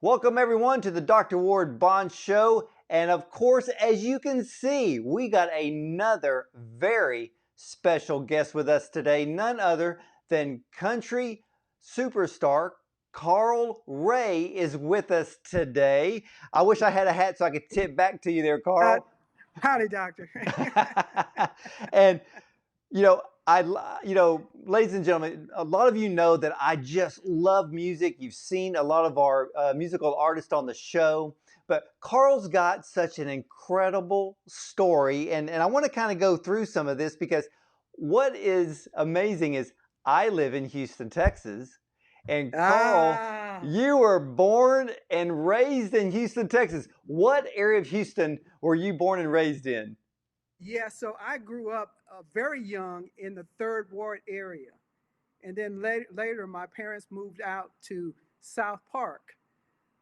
Welcome everyone to the Dr. Ward Bond Show. And of course, as you can see, we got another very special guest with us today, none other than country superstar Carl Ray is with us today. I wish I had a hat so I could tip back to you there, Uh, Carl. Howdy, doctor. And ladies and gentlemen, a lot of you know that I just love music. You've seen a lot of our musical artists on the show, but Carl's got such an incredible story, and I want to kind of go through some of this because what is amazing is I live in Houston, Texas, and Carl, Ah, you were born and raised in Houston, Texas. What area of Houston were you born and raised in? yeah. So I grew up very young in the Third Ward area, and then later my parents moved out to South Park,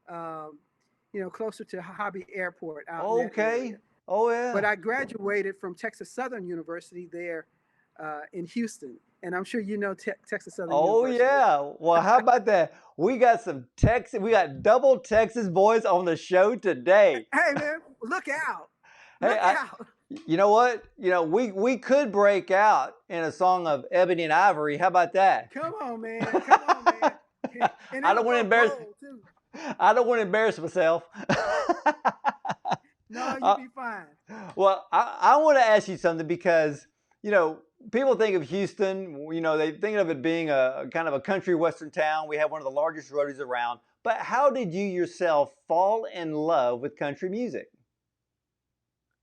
um, closer to Hobby Airport out in that area. Okay. Oh But yeah. I graduated from Texas Southern University there in Houston, and I'm sure you know Texas Southern Oh University. yeah. Well, how about that? We got some Texas. We got double Texas boys on the show today. Hey man, look out! Hey, Look out! you know what? We could break out in a song of Ebony and Ivory. How about that? Come on, man! Come on, man! And I it'll don't want to go embarrass. gold too. I don't want to embarrass myself. No, you Uh, be fine. well, I want to ask you something because you know people think of Houston. They think of it being a kind of a country western town. We have one of the largest roadies around. But how did you yourself fall in love with country music?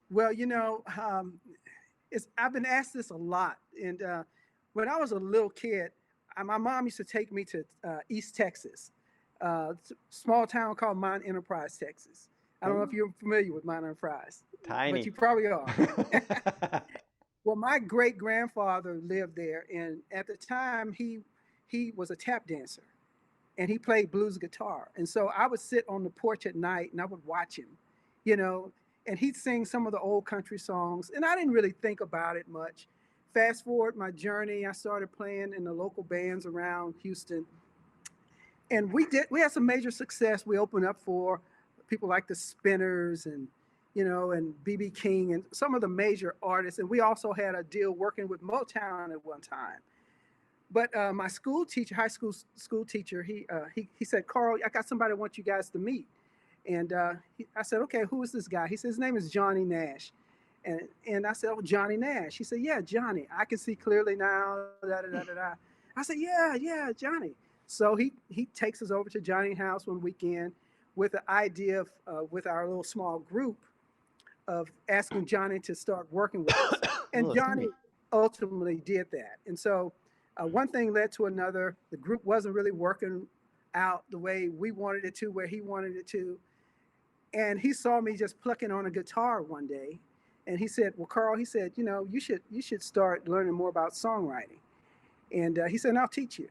Well, I've been asked this a lot, and when I was a little kid, my mom used to take me to East Texas, small town called Mount Enterprise, Texas. I don't know if Ooh, you're familiar with Mount Enterprise, but you tiny. probably are. Well, my great grandfather lived there, and at the time he was a tap dancer, and he played blues guitar. And so I would sit on the porch at night and I would watch him, you know, and he'd sing some of the old country songs. And I didn't really think about it much. Fast forward my journey, I started playing in the local bands around Houston. And we had some major success. We opened up for people like the Spinners and BB King and some of the major artists. And we also had a deal working with Motown at one time. But my school teacher, school teacher, he said, Carl, I got somebody I want you guys to meet. And I said, okay, who is this guy? He said, his name is Johnny Nash. And I said, oh, Johnny Nash. He said, yeah, Johnny. I can see clearly now. Da, da, da, da, da. I said, yeah, Johnny. So he takes us over to Johnny's house one weekend with the idea of, with our little small group, of asking Johnny to start working with us. And Oh, excuse Johnny me. ultimately did that. And so one thing led to another. The group wasn't really working out the way we wanted it to, where he wanted it to. And he saw me just plucking on a guitar one day. And he said, well, Carl, he said, you should start learning more about songwriting. And he said, I'll teach you.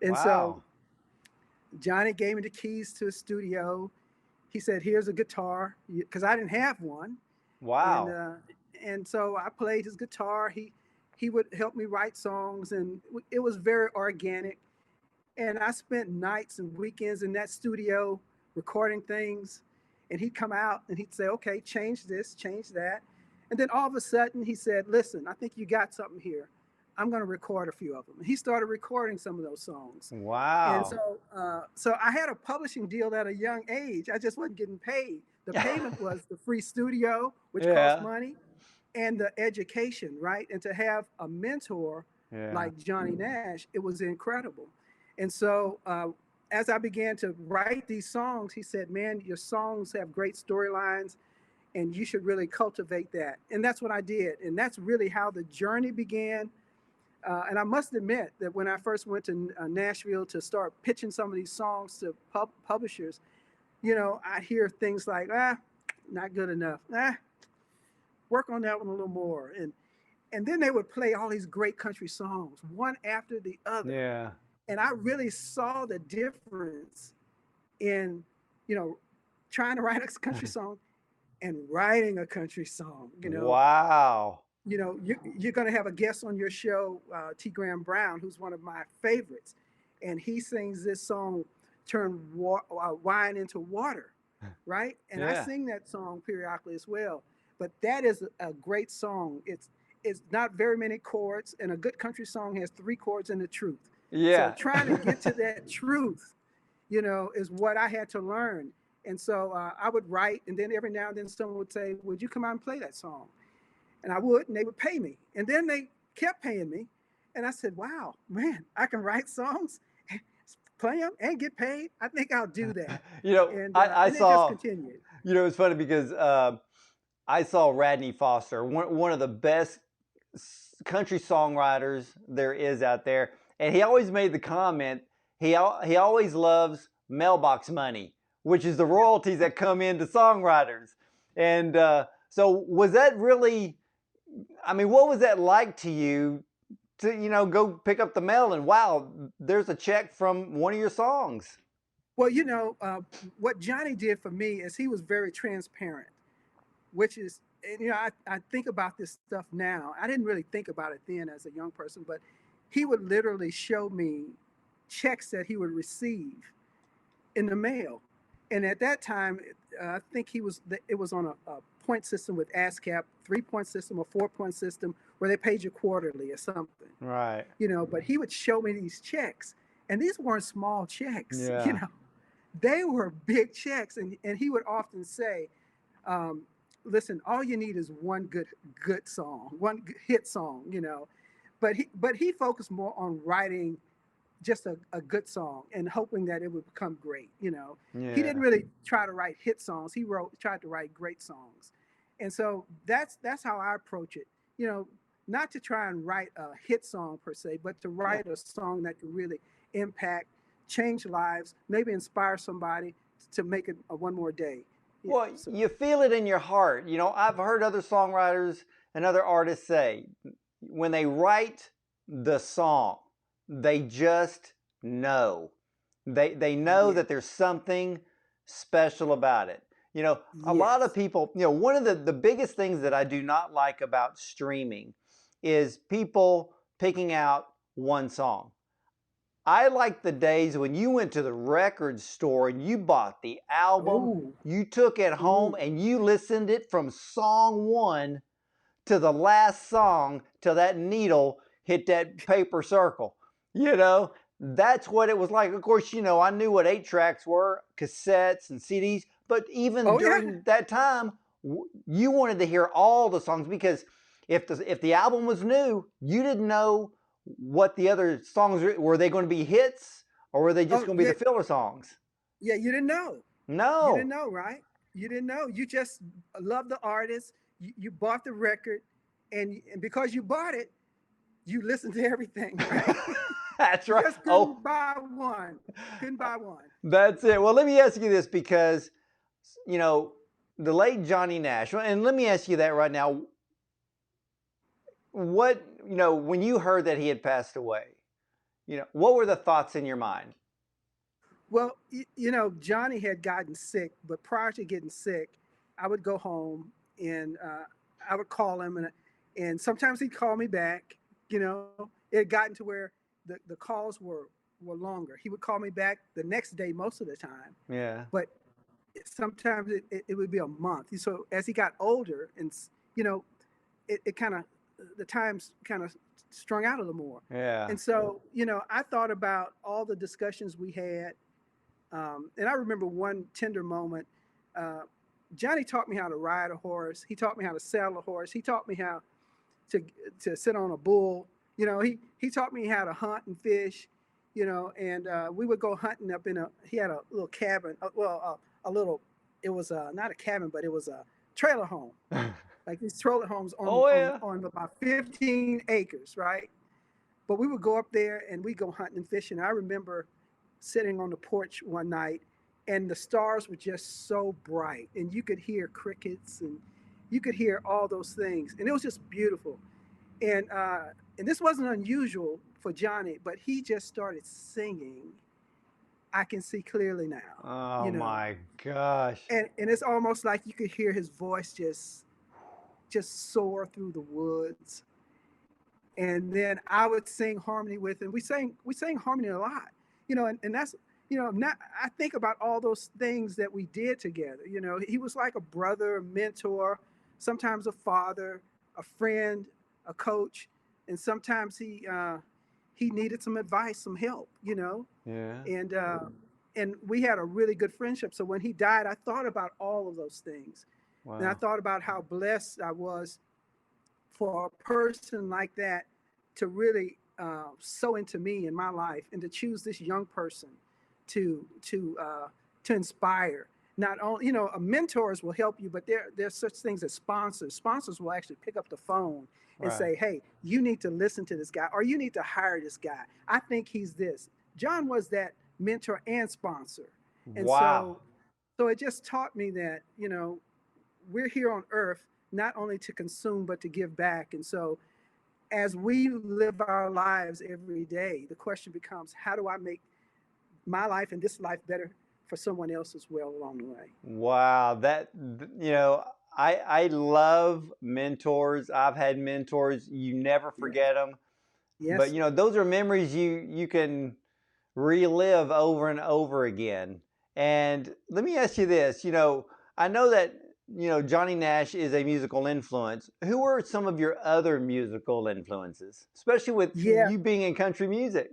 And so Wow. Johnny gave me the keys to a studio. He said, here's a guitar, because I didn't have one. and Wow. uh, and so I played his guitar. He would help me write songs, and it was very organic. And I spent nights and weekends in that studio recording things. And he'd come out and he'd say, "Okay, change this, change that." And then all of a sudden, he said, "Listen, I think you got something here. I'm going to record a few of them." And he started recording some of those songs. And Wow. so I had a publishing deal at a young age. I just wasn't getting paid. The payment was the free studio, which cost Yeah. money, and the education, right? And to have a mentor Yeah. like Johnny Nash, it was incredible. And so as I began to write these songs, he said, "Man, your songs have great storylines, and you should really cultivate that." And that's what I did. And that's really how the journey began. And I must admit that when I first went to Nashville to start pitching some of these songs to publishers, I hear things like, not good enough. Work on that one a little more. And then they would play all these great country songs, one after the other. Yeah. And I really saw the difference in, you know, trying to write a country song and writing a country song. Wow. You're going to have a guest on your show, T. Graham Brown, who's one of my favorites, and he sings this song, turn wine into water, right? And I Yeah. sing that song periodically as well. But that is a great song. It's not very many chords, and a good country song has three chords and the truth. So Yeah. trying to get to that truth, is what I had to learn. And so I would write, and then every now and then someone would say, "Would you come out and play that song?" And I would, and they would pay me. And then they kept paying me, and I said, "Wow, man, I can write songs, play them, and get paid. I think I'll do that." I And it just saw, continued. it's funny because I saw Radney Foster, one of the best country songwriters there is out there, and he always made the comment he always loves mailbox money, which is the royalties that come into songwriters. And so, was that really? I mean, what was that like to you to go pick up the mail and wow, there's a check from one of your songs? Well, what Johnny did for me is he was very transparent, which is, and, I think about this stuff now. I didn't really think about it then as a young person, but he would literally show me checks that he would receive in the mail. And at that time, I think it was on a point system with ASCAP, 3 point system, or 4 point system, where they paid you quarterly or something. Right. But he would show me these checks, and these weren't small checks. Yeah. They were big checks, and he would often say, um, "Listen, all you need is one good song, one hit song." But he focused more on writing just a good song and hoping that it would become great. He Yeah. didn't really try to write hit songs. He tried to write great songs, and so that's how I approach it. Not to try and write a hit song per se, but to Yeah. write a song that can really impact, change lives, maybe inspire somebody to make it a one more day. Yeah. Well, So you feel it in your heart. I've heard other songwriters and other artists say when they write the song, they just know. They know yeah, that there's something special about it. A lot of yes. people, one of the biggest things that I do not like about streaming is people picking out one song. I like the days when you went to the record store and you bought the album, Oh, you took it home ooh. and you listened it from song one to the last song till that needle hit that paper circle. That's what it was like. Of course, I knew what 8 tracks were, cassettes and CDs, but even Oh yeah. during that time, you wanted to hear all the songs because if the album was new, you didn't know what the other songs were. They going to be hits or were they just Oh going to be yeah. the filler songs? Yeah. You didn't know. You didn't No. know, right? You didn't know. You just loved the artist. You bought the record, and because you bought it, you listened to everything, right? That's You right. just Oh, couldn't buy one. Couldn't buy one. that's it. Well, let me ask you this because, you know, the late Johnny Nash, and let me ask you that right now. When you heard that he had passed away, what were the thoughts in your mind? Well, Johnny had gotten sick, but prior to getting sick, I would go home and I would call him, and sometimes he'd call me back. It had gotten to where the calls were longer. He would call me back the next day most of the time, Yeah. but sometimes it would be a month. So as he got older, and you know, it kind of the times kind of strung out a little more. Yeah. And so I thought about all the discussions we had, and I remember one tender moment. Uh, Johnny taught me how to ride a horse. He taught me how to saddle a horse. He taught me how to to sit on a bull. He taught me how to hunt and fish. And we would go hunting up in a. He had a little cabin. A little. It was not a cabin, but it was a trailer home. Like these trailer homes on Oh on yeah. on about 15 acres, right? But we would go up there and we go hunting and fishing. I remember sitting on the porch one night, and the stars were just so bright, and you could hear crickets, and you could hear all those things, and it was just beautiful. And this wasn't unusual for Johnny, but he just started singing. I can see clearly now, Oh you know, my gosh. and it's almost like you could hear his voice just soar through the woods. And then I would sing harmony with him. We sang harmony a lot, and that's not, I think about all those things that we did together. He was like a brother, a mentor, sometimes a father, a friend, a coach, and sometimes he needed some advice, some help. Yeah. And and we had a really good friendship. So when he died, I thought about all of those things, and I Wow. thought about how blessed I was for a person like that to really sow into me in my life, and to choose this young person to inspire. Not only, mentors will help you, but there's such things as sponsors. Sponsors will actually pick up the phone and Right. say, "Hey, you need to listen to this guy, or you need to hire this guy. I think he's this." John was that mentor and sponsor, and Wow. so it just taught me that we're here on earth not only to consume but to give back. And so as we live our lives every day, the question becomes, how do I make my life and this life better for someone else as well along the way? Wow. I love mentors. I've had mentors. You never Yes. forget them. But Yes. those are memories you can relive over and over again. And let me ask you this, I know that Johnny Nash is a musical influence. Who are some of your other musical influences, especially with Yeah. you being in country music?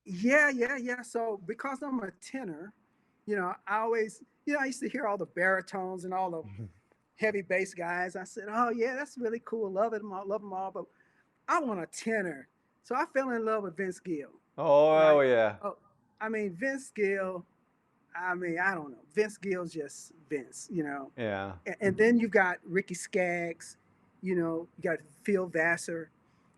Yeah. So because I'm a tenor, I always, I used to hear all the baritones and all the heavy bass guys. I said, oh yeah, that's really cool. Love them all. But I want a tenor. So I fell in love with Vince Gill. Oh Right. yeah. Oh, I mean, Vince Gill, I mean, I don't know. Vince Gill's just Vince. Yeah. And then you've got Ricky Skaggs, you got Phil Vassar.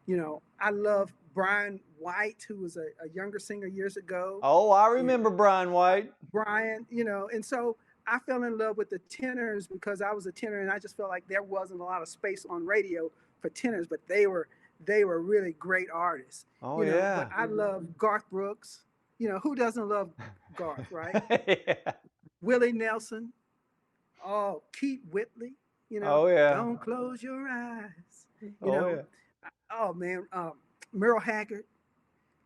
I love Brian White, who was a younger singer years ago. Oh, I And remember Brian White. Brian, and so I fell in love with the tenors because I was a tenor, and I just felt like there wasn't a lot of space on radio for tenors, but they were really great artists. Oh But yeah. I love Garth Brooks. Who doesn't love Garth, right? Yeah. Willie Nelson. Oh, Keith Whitley. Oh yeah. Don't close your eyes. You Oh know, yeah. oh man, Merle Haggard.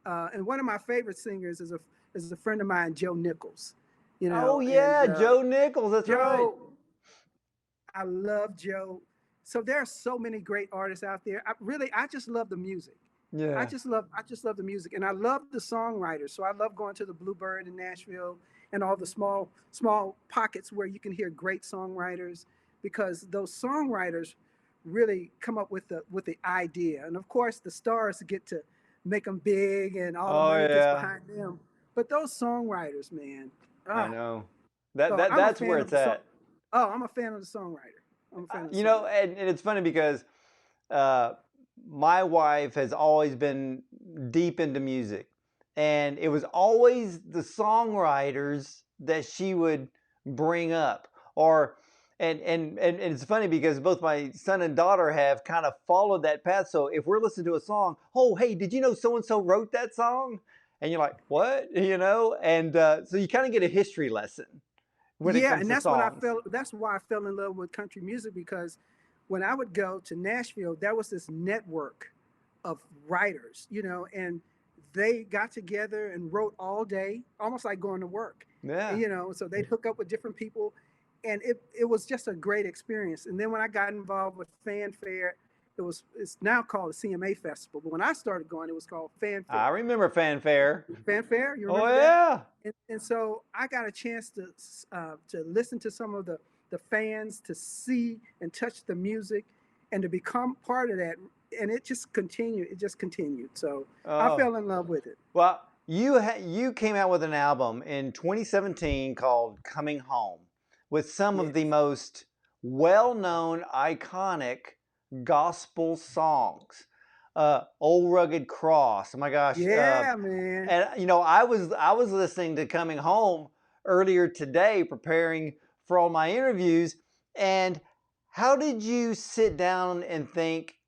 And one of my favorite singers is a friend of mine, Joe Nichols. Oh And yeah, Joe Nichols, that's right. Joe, I love Joe. So there are so many great artists out there. I just love the music. I Yeah. just love I just love the music, and I love the songwriters. So I love going to the Bluebird in Nashville and all the small pockets where you can hear great songwriters, because those songwriters really come up with the idea. And of course the stars get to make them big and all the Oh money gets yeah. behind them. But those songwriters, man, I ah, know. That so that I'm a that's fan where of it's the song. at. Oh, I'm a fan of the songwriter. I'm a fan of the songwriter. And it's funny because uh, my wife has always been deep into music, and it was always the songwriters that she would bring up, or and it's funny because both my son and daughter have kind of followed that path. So if we're listening to a song, oh hey, did you know so and so wrote that song? And you're like, what? And so you kind of get a history lesson when it Yeah, comes and to that's what I songs. felt. That's why I fell in love with country music, because when I would go to Nashville, there was this network of writers, and they got together and wrote all day, almost like going to work. And, Yeah. so they'd hook up with different people, and it was just a great experience. And then when I got involved with Fanfare, it's now called the CMA Festival, but when I started going, it was called I Fanfare. remember Fanfare. Fanfare, you Oh remember that? yeah. And so I got a chance to listen to some of the fans, to see and touch the music, and to become part of that. And it just continued. It just continued. So I Oh. fell in love with it. Well, you came out with an album in 2017 called Coming Home with some of the Yes. most well-known iconic gospel songs. Old Rugged Cross. Oh my gosh. Yeah, man. And I was listening to Coming Home earlier today preparing for all my interviews. And how did you sit down and think,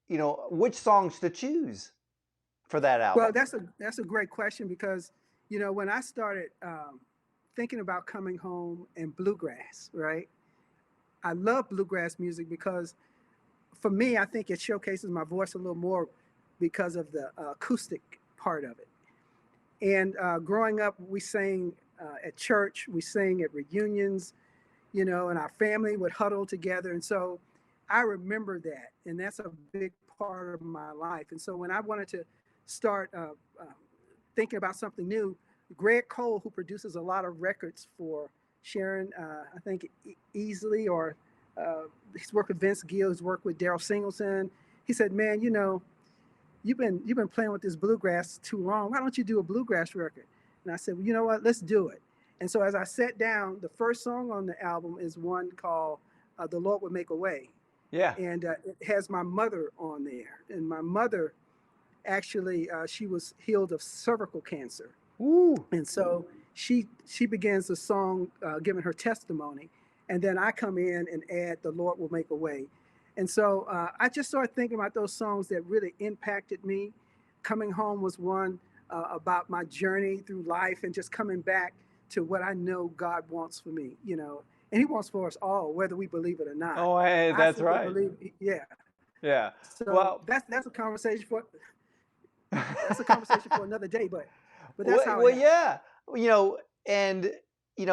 which songs to choose for that Well, album? that's a great question, because when I started thinking about coming home and bluegrass, right? I love bluegrass music because for me, I think it showcases my voice a little more because of the acoustic part of it. And growing up, we sang at church, we sang at reunions, and our family would huddle together. And so I remember that. And that's a big part of my life. And so when I wanted to start thinking about something new, Greg Cole, who produces a lot of records for Sharon, I think Easley, or he's worked with Vince Gill, he's worked with Daryl Singleton. He said, "Man, you've been playing with this bluegrass too long. Why don't you do a bluegrass record?" And I said, "Well, you know what? Let's do it." And so as I sat down, the first song on the album is one called "The Lord Would Make a Way," Yeah. and it has my mother on there. And my mother actually, she was healed of cervical cancer, Woo. and so she begins the song giving her testimony, and then I come in and add "The Lord Will Make a Way." And so I just started thinking about those songs that really impacted me. Coming Home was one about my journey through life and just coming back to what I know God wants for me, and He wants for us all, whether we believe it or not. Oh, hey, I that's simply right. believe, yeah. Yeah. So Well, that's a conversation for another day, but that's well, how it well, happened. yeah. You know, and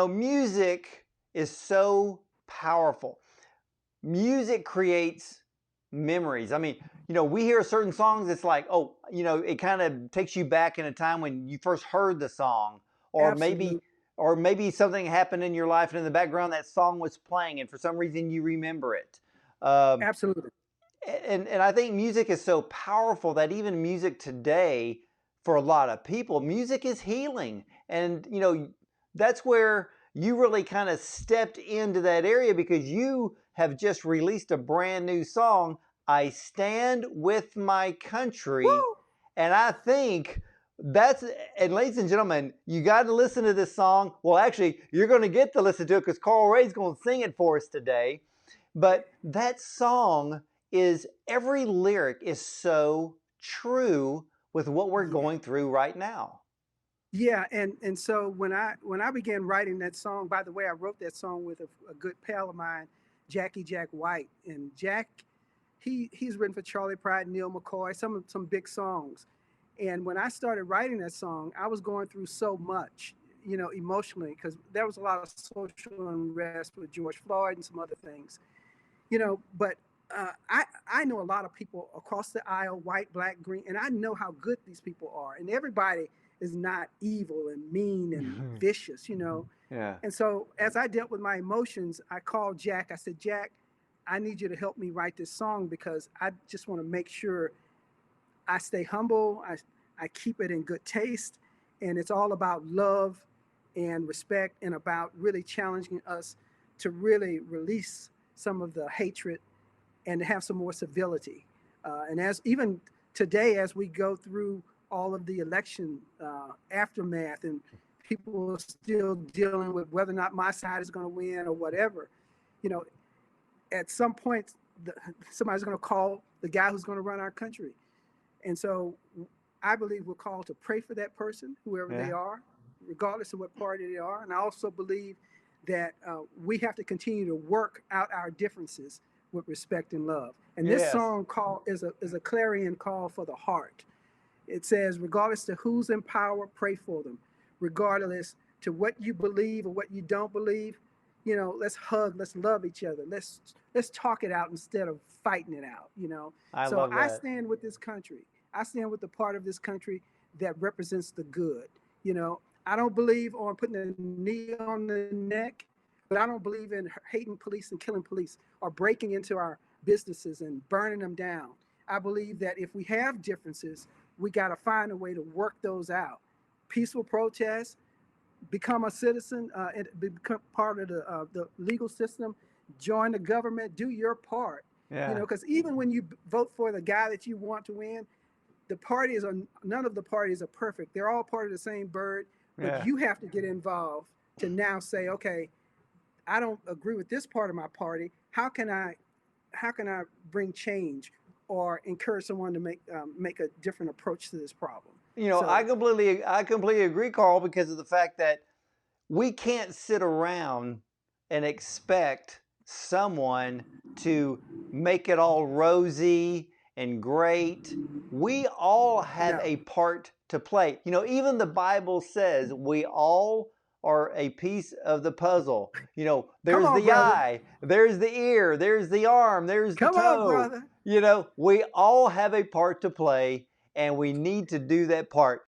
music is so powerful. Music creates memories. I mean, we hear certain songs, it's like, oh, it kind of takes you back in a time when you first heard the song, or maybe Absolutely, something happened in your life and in the background that song was playing and for some reason you remember it. Um, absolutely. and I think music is so powerful that even music today, for a lot of people, music is healing. And that's where you really kind of stepped into that area, because you have just released a brand new song, I Stand With My Country. Woo! And I think that's, and ladies and gentlemen, you got to listen to this song. Well, actually, you're going to get to listen to it because Carl Ray's going to sing it for us today. But that song is, every lyric is so true with what we're Yeah. going through right now. Yeah, and so when I began writing that song, by the way, I wrote that song with a good pal of mine, Jack White, and Jack, he's written for Charlie Pride, Neil McCoy, some big songs. And when I started writing that song, I was going through so much, emotionally, because there was a lot of social unrest with George Floyd and some other things, but I know a lot of people across the aisle, white, black, green, and I know how good these people are, and everybody is not evil and mean and vicious. Yeah. And so as I dealt with my emotions, I called Jack. I said, Jack, I need you to help me write this song because I just want to make sure I stay humble. I keep it in good taste, and it's all about love and respect, and about really challenging us to really release some of the hatred and to have some more civility. And as even today, as we go through all of the election aftermath, and people are still dealing with whether or not my side is going to win or whatever, you know, at some point, somebody's going to call the guy who's going to run our country. And so I believe we're called to pray for that person, whoever they Yeah. are, regardless of what party they are. And I also believe that we have to continue to work out our differences with respect and love. And this Yes. song call is a clarion call for the heart. It says, regardless to who's in power, pray for them. Regardless to what you believe or what you don't believe, let's hug, let's love each other. Let's talk it out instead of fighting it out. I So love I that. stand with this country. I stand with the part of this country that represents the good. I don't believe on putting a knee on the neck, but I don't believe in hating police and killing police or breaking into our businesses and burning them down. I believe that if we have differences, we got to find a way to work those out. Peaceful protest, become a citizen, and become part of the legal system, join the government, do your part. Yeah. Because even when you vote for the guy that you want to win, the parties are none of the parties are perfect. They're all part of the same bird, but Yeah. you have to get involved to now say, okay, I don't agree with this part of my party. How can I bring change or encourage someone to make a different approach to this problem? I So completely agree, Carl, because of the fact that we can't sit around and expect someone to make it all rosy and great. We all have No. a part to play. You know, even the Bible says we all are a piece of the puzzle. You know, Come there's on, the brother. eye, there's the ear, there's the arm, there's the Come on, toe. brother. You know, we all have a part to play, and we need to do that part.